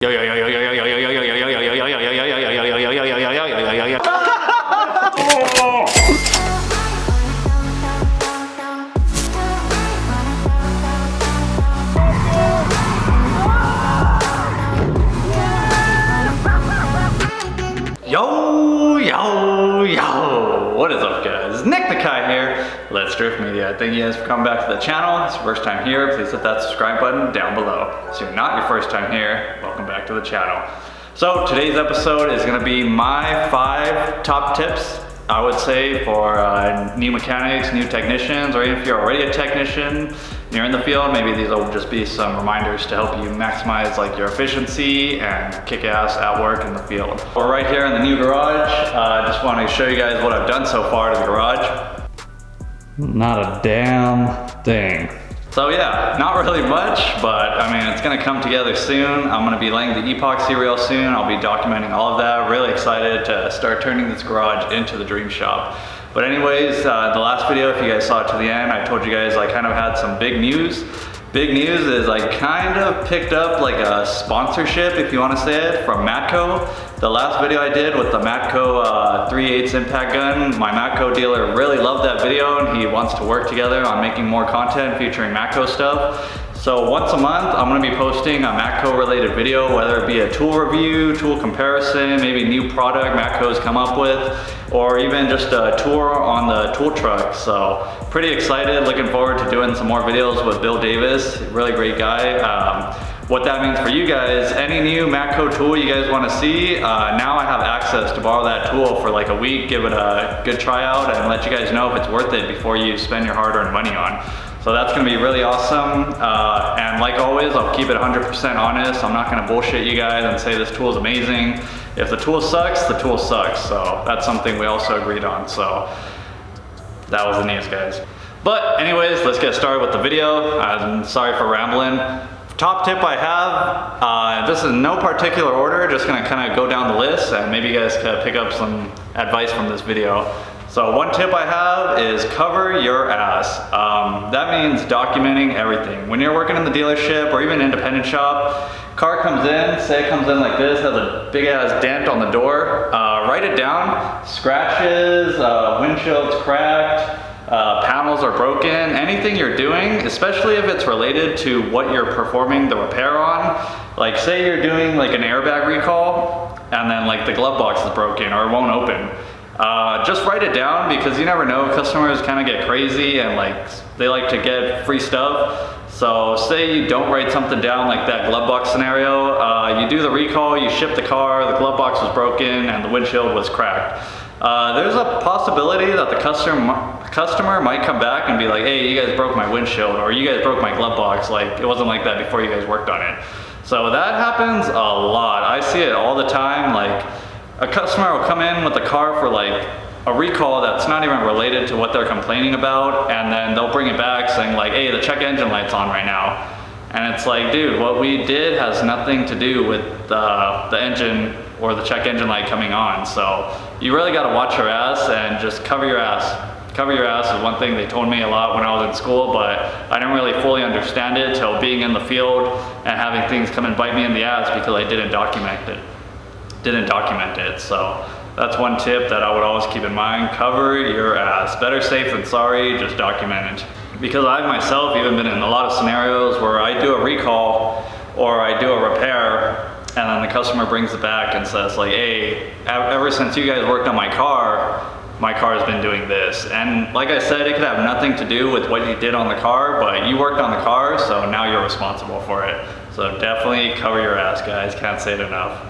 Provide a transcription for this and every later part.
Yo yo yo yo yo yo yo yo yo yo yo yo yo yo yo yo yo yo yo. Yo, yo, yo! What is up, guys? Nick the Kai here, Let's Drift Media. Thank you guys for coming back to the channel. It's your first time here, please hit that subscribe button down below. So if you're not your first time here, welcome back to the channel. So today's episode is gonna be my 5 top tips, I would say, for new mechanics, new technicians, or even if you're already a technician, you're in the field, maybe these will just be some reminders to help you maximize like your efficiency and kick ass at work in the field. We're right here in the new garage. I just want to show you guys what I've done so far to the garage. Not a damn thing. So yeah, not really much, but I mean, it's gonna come together soon. I'm gonna be laying the epoxy real soon. I'll be documenting all of that. Really excited to start turning this garage into the dream shop. But anyways, the last video, if you guys saw it to the end, I told you guys I kind of had some big news. Big news is I kind of picked up like a sponsorship, if you want to say it, from Matco. The last video I did with the Matco 3/8 impact gun, my Matco dealer really loved that video and he wants to work together on making more content featuring Matco stuff. So once a month, I'm gonna be posting a Matco related video, whether it be a tool review, tool comparison, maybe new product Matco's come up with, or even just a tour on the tool truck. So pretty excited, looking forward to doing some more videos with Bill Davis, really great guy. What that means for you guys, any new Matco tool you guys wanna see, now I have access to borrow that tool for like a week, give it a good tryout and let you guys know if it's worth it before you spend your hard-earned money on. So that's gonna be really awesome. And like always, I'll keep it 100% honest. I'm not gonna bullshit you guys and say this tool is amazing. If the tool sucks, the tool sucks. So that's something we also agreed on. So that was the news, guys. But anyways, let's get started with the video. I'm sorry for rambling. Top tip I have, this is in no particular order, just gonna kind of go down the list and maybe you guys can pick up some advice from this video. So one tip I have is cover your ass. That means documenting everything. When you're working in the dealership or even independent shop, car comes in, say it comes in like this, has a big ass dent on the door, write it down. Scratches, windshield's cracked, panels are broken, anything you're doing, especially if it's related to what you're performing the repair on. Like say you're doing like an airbag recall and then like the glove box is broken or it won't open. Just write it down because you never know, customers kind of get crazy and like they like to get free stuff. So say you don't write something down like that glove box scenario, you do the recall, you ship the car, the glove box was broken and the windshield was cracked. There's a possibility that the customer might come back and be like, hey, you guys broke my windshield or you guys broke my glove box, like it wasn't like that before you guys worked on it. So that happens a lot. I see it all the time. Like a customer will come in with a car for like a recall that's not even related to what they're complaining about, and then they'll bring it back saying like, hey, the check engine light's on right now. And it's like, dude, what we did has nothing to do with the engine or the check engine light coming on. So you really gotta watch your ass and just cover your ass. Cover your ass is one thing they told me a lot when I was in school, but I didn't really fully understand it till being in the field and having things come and bite me in the ass because I didn't document it. So that's one tip that I would always keep in mind. Cover your ass. Better safe than sorry, just document it. Because I myself even been in a lot of scenarios where I do a recall or I do a repair and then the customer brings it back and says like, hey, ever since you guys worked on my car has been doing this. And like I said, it could have nothing to do with what you did on the car, but you worked on the car, so now you're responsible for it. So definitely cover your ass, guys. Can't say it enough.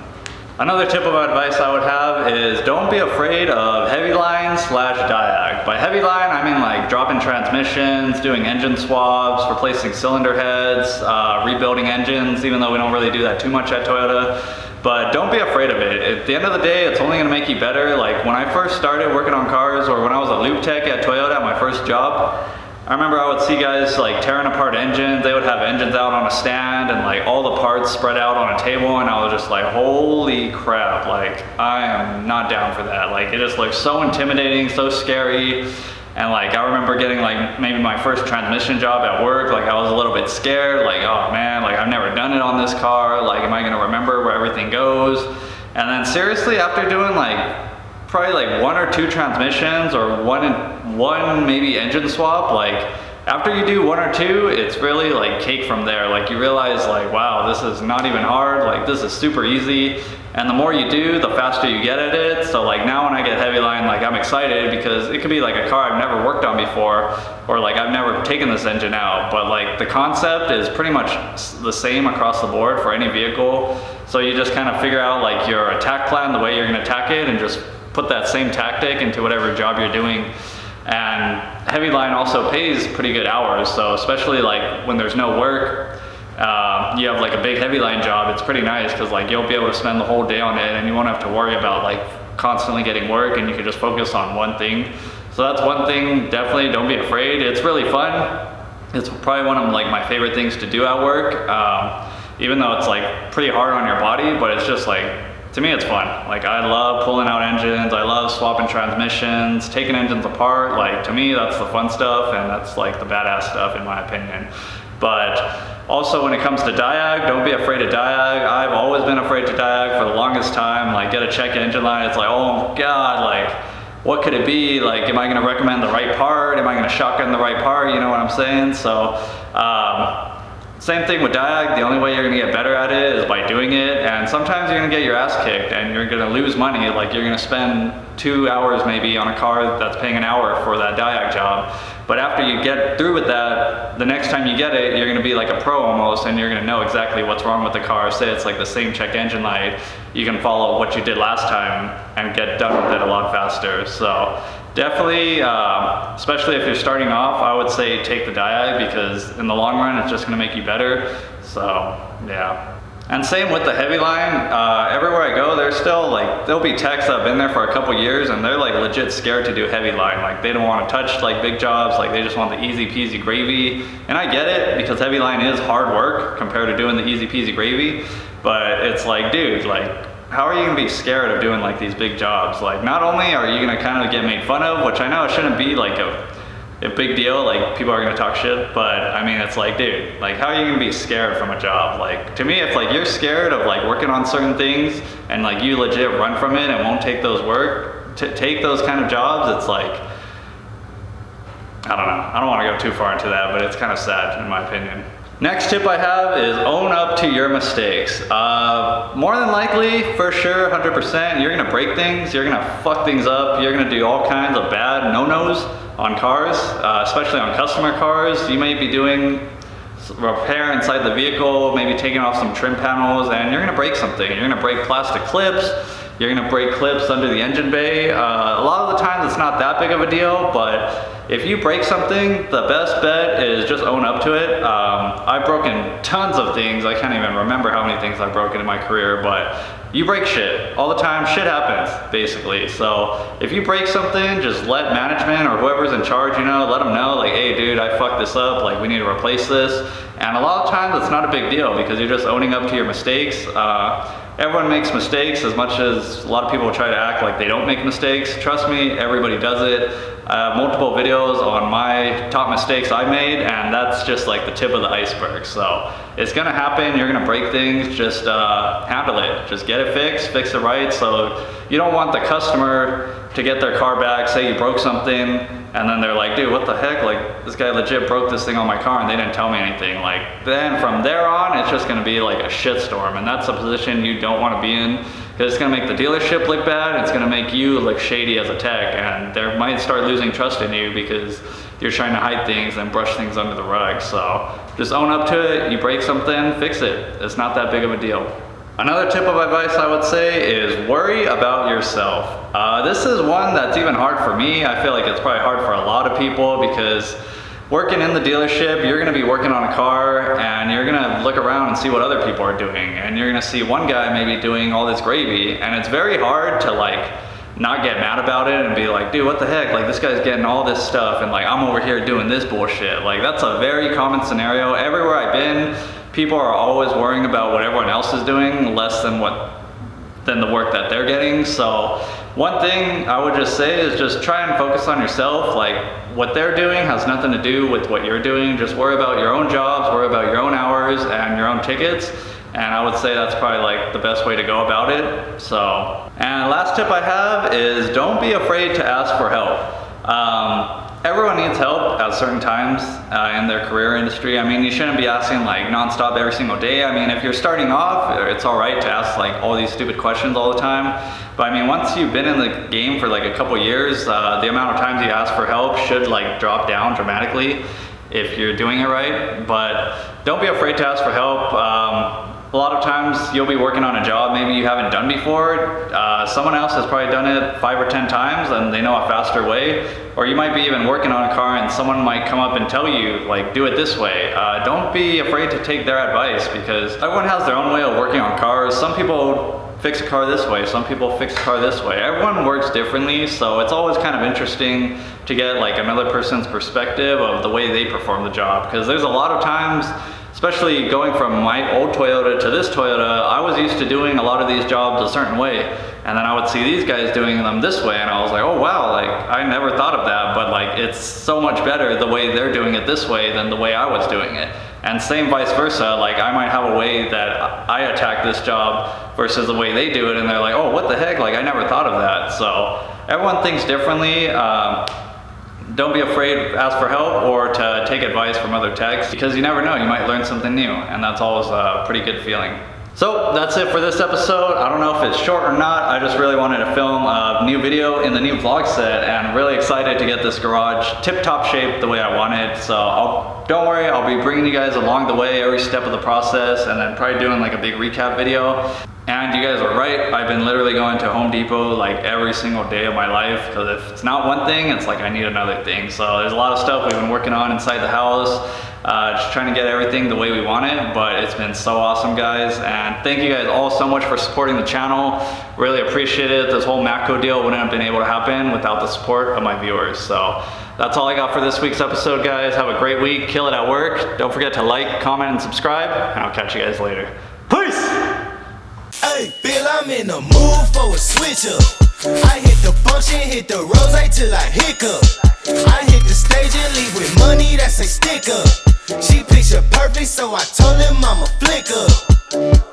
Another tip of advice I would have is don't be afraid of heavy line / diag. By heavy line, I mean like dropping transmissions, doing engine swaps, replacing cylinder heads, rebuilding engines, even though we don't really do that too much at Toyota. But don't be afraid of it. At the end of the day, it's only gonna make you better. Like when I first started working on cars or when I was a lube tech at Toyota at my first job, I remember I would see guys like tearing apart engines. They would have engines out on a stand and like all the parts spread out on a table, and I was just like, holy crap, like I am not down for that. Like it just looks so intimidating, so scary. And like, I remember getting like maybe my first transmission job at work, like I was a little bit scared, like, oh man, like I've never done it on this car, like am I gonna remember where everything goes? And then seriously, after doing like probably like 1 or 2 transmissions or one maybe engine swap, like after you do 1 or 2, it's really like cake from there. Like you realize like, wow, this is not even hard, like this is super easy. And the more you do, the faster you get at it. So like now when I get Heavyline, like I'm excited because it could be like a car I've never worked on before, or like I've never taken this engine out, but like the concept is pretty much the same across the board for any vehicle. So you just kind of figure out like your attack plan, the way you're gonna attack it, and just put that same tactic into whatever job you're doing. And Heavyline also pays pretty good hours. So especially like when there's no work, you have like a big Heavyline job, it's pretty nice because like you'll be able to spend the whole day on it and you won't have to worry about like constantly getting work, and you can just focus on one thing. So that's one thing, definitely don't be afraid. It's really fun. It's probably one of like my favorite things to do at work, even though it's like pretty hard on your body, but it's just like, to me it's fun. Like I love pulling out engines, I love swapping transmissions, taking engines apart. Like to me that's the fun stuff, and that's like the badass stuff in my opinion. But also when it comes to diag, don't be afraid of diag. I've always been afraid to diag for the longest time. Like get a check engine light, it's like, oh God, like what could it be? Like am I gonna recommend the right part? Am I gonna shotgun the right part? You know what I'm saying? So same thing with diag, the only way you're gonna get better at it is by doing it, and sometimes you're gonna get your ass kicked and you're gonna lose money. Like you're gonna spend 2 hours maybe on a car that's paying an hour for that diag job. But after you get through with that, the next time you get it, you're gonna be like a pro almost, and you're gonna know exactly what's wrong with the car. Say it's like the same check engine light, you can follow what you did last time and get done with it a lot faster. So definitely, especially if you're starting off, I would say take the diag, because in the long run, it's just gonna make you better. So yeah. And same with the Heavyline. Everywhere I go, there's still like, there'll be techs that have been there for a couple years and they're like legit scared to do Heavyline. Like they don't want to touch like big jobs, like they just want the easy peasy gravy. And I get it, because Heavyline is hard work compared to doing the easy peasy gravy. But it's like, dude, like how are you gonna be scared of doing like these big jobs? Like not only are you gonna kind of get made fun of, which I know it shouldn't be like a big deal, like people are gonna talk shit, but I mean it's like, dude, like how are you gonna be scared from a job? Like to me, if like you're scared of like working on certain things and like you legit run from it and won't take those take those kind of jobs, it's like, I don't know, I don't want to go too far into that, but it's kind of sad in my opinion. Next tip I have is own up to your mistakes. More than likely, for sure, 100%, you're gonna break things, you're gonna fuck things up, you're gonna do all kinds of bad no-nos on cars, especially on customer cars. You may be doing repair inside the vehicle, maybe taking off some trim panels, and you're gonna break something. You're gonna break plastic clips, you're gonna break clips under the engine bay. A lot of the times it's not that big of a deal, but if you break something, the best bet is just own up to it. I've broken tons of things. I can't even remember how many things I've broken in my career, but you break shit all the time. Shit happens, basically. So if you break something, just let management or whoever's in charge, you know, let them know, like, hey dude, I fucked this up, like we need to replace this. And a lot of times it's not a big deal because you're just owning up to your mistakes. Everyone makes mistakes, as much as a lot of people try to act like they don't make mistakes. Trust me, everybody does it. I have multiple videos on my top mistakes I made, and that's just like the tip of the iceberg. So it's gonna happen, you're gonna break things, just handle it. Just get it fixed, fix it right. So you don't want the customer to get their car back, say you broke something, and then they're like, dude, what the heck? Like, this guy legit broke this thing on my car and they didn't tell me anything. Like, then from there on, it's just gonna be like a shitstorm, and that's a position you don't wanna be in, because it's gonna make the dealership look bad, it's gonna make you look shady as a tech, and they might start losing trust in you because you're trying to hide things and brush things under the rug. So just own up to it, you break something, fix it. It's not that big of a deal. Another tip of advice I would say is worry about yourself. This is one that's even hard for me. I feel like it's probably hard for a lot of people, because working in the dealership, you're gonna be working on a car and you're gonna look around and see what other people are doing. And you're gonna see one guy maybe doing all this gravy, and it's very hard to like not get mad about it and be like, dude, what the heck? Like this guy's getting all this stuff and like I'm over here doing this bullshit. Like that's a very common scenario. Everywhere I've been, people are always worrying about what everyone else is doing, less than what than the work that they're getting. So one thing I would just say is just try and focus on yourself. Like, what they're doing has nothing to do with what you're doing. Just worry about your own jobs, worry about your own hours and your own tickets. And I would say that's probably like the best way to go about it. So, and last tip I have is don't be afraid to ask for help. Everyone needs help at certain times in their career industry. I mean, you shouldn't be asking like nonstop every single day. I mean, if you're starting off, it's all right to ask like all these stupid questions all the time. But I mean, once you've been in the game for like a couple years, the amount of times you ask for help should like drop down dramatically if you're doing it right. But don't be afraid to ask for help. A lot of times you'll be working on a job maybe you haven't done before. Someone else has probably done it 5 or 10 times and they know a faster way. Or you might be even working on a car and someone might come up and tell you, like, do it this way. Don't be afraid to take their advice, because everyone has their own way of working on cars. Some people fix a car this way, some people fix a car this way. Everyone works differently, so it's always kind of interesting to get like another person's perspective of the way they perform the job. Because there's a lot of times, especially going from my old Toyota to this Toyota, I was used to doing a lot of these jobs a certain way, and then I would see these guys doing them this way, and I was like, oh wow, like I never thought of that, but like it's so much better the way they're doing it this way than the way I was doing it. And same vice versa, like I might have a way that I attack this job versus the way they do it, and they're like, oh, what the heck, like I never thought of that. So everyone thinks differently. Don't be afraid to ask for help or to take advice from other techs, because you never know, you might learn something new, and that's always a pretty good feeling. So that's it for this episode. I don't know if it's short or not. I just really wanted to film a new video in the new vlog set, and I'm really excited to get this garage tip-top shape the way I want it. So don't worry, I'll be bringing you guys along the way, every step of the process, and then probably doing like a big recap video. And you guys are right, I've been literally going to Home Depot like every single day of my life, because if it's not one thing, it's like I need another thing. So there's a lot of stuff we've been working on inside the house, just trying to get everything the way we want it, but it's been so awesome, guys. And thank you guys all so much for supporting the channel. Really appreciate it. This whole Matco deal wouldn't have been able to happen without the support of my viewers. So that's all I got for this week's episode, guys. Have a great week, kill it at work. Don't forget to like, comment, and subscribe, and I'll catch you guys later. Peace! Hey, Bill, I'm in the mood for a switch up. I hit the function, hit the rose till I hiccup. I hit the stage and leave with money that's a sticker. She picture perfect, so I told him I'm a flicker.